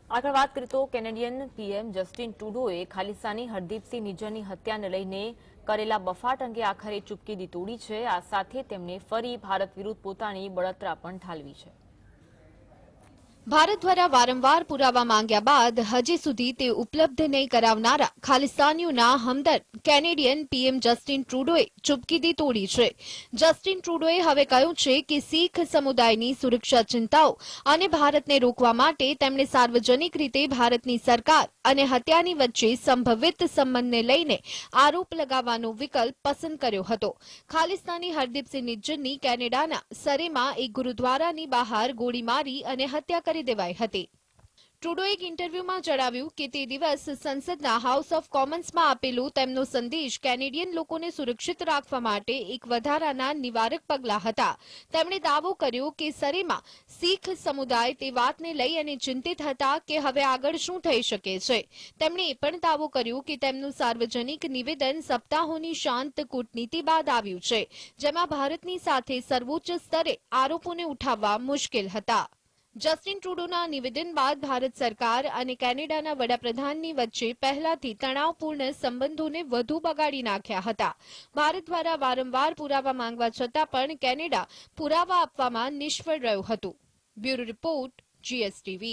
આગળ વાત કરીએ તો કેનેડિયન પીએમ જસ્ટિન ટ્રુડોએ ખાલિસ્તાની હરદીપસિંહ નિજ્જરની હત્યાને લઈને કરેલા બફાટ અંગે આખરે ચૂપકીદી તોડી છે। આ સાથે તેમણે ફરી ભારત વિરુદ્ધ પોતાની બળતરા પણ ઠાલવી છે। ભારત દ્વારા વારંવાર પુરાવા માંગ્યા બાદ હજી સુધી તે ઉપલબ્ધ નહીં કરાવનારા ખાલિસ્તાનીઓના હમદર્દ કેનેડિયન પીએમ જસ્ટિન ટ્રુડોએ ચૂપકીદી તોડી છે। જસ્ટિન ટ્રુડોએ હવે કહ્યું છે કે શીખ સમુદાયની સુરક્ષા ચિંતાઓ અને ભારતને રોકવા માટે તેમણે સાર્વજનિક રીતે ભારતની સરકાર અને હત્યાની વચ્ચે સંભવિત સંબંધને લઈને આરોપ લગાવવાનો વિકલ્પ પસંદ કર્યો હતો। ખાલિસ્તાની હરદીપસિંહ નિજ્જરની કેનેડાના સરેમાં એક ગુરુદ્વારાની બહાર ગોળી મારી અને હત્યા કરી દેવાઈ હતી। ટ્રુડોએ એક ઇન્ટરવ્યુમાં જણાવ્યું કે તે દિવસ સંસદના હાઉસ ઓફ કોમન્સમાં આપેલો તેમનો સંદેશ કેનેડિયન લોકોને સુરક્ષિત રાખવા માટે એક વધારાના નિવારક પગલાં હતા। તેમણે દાવો કર્યો કે સરેમાં શીખ સમુદાય તે વાતને લઈ અને ચિંતિત હતા કે હવે આગળ શું થઈ શકે છે। તેમણે એ પણ દાવો કર્યો કે તેમનું સાર્વજનિક નિવેદન સપ્તાહોની શાંત કૂટનીતિ બાદ આવ્યું છે, જેમાં ભારતની સાથે સર્વોચ્ચ સ્તરે આરોપોને ઉઠાવવા મુશ્કેલ હતા। જસ્ટિન ટ્રુડોના નિવેદન બાદ ભારત સરકાર અને કેનેડાના વડાપ્રધાનની વચ્ચે પહેલાથી તણાવપૂર્ણ સંબંધોને વધુ બગાડી નાખ્યા હતા। ભારત દ્વારા વારંવાર પુરાવા માંગવા છતાં પણ કેનેડા પુરાવા આપવામાં નિષ્ફળ રહ્યું હતું। Bureau report, GSTV।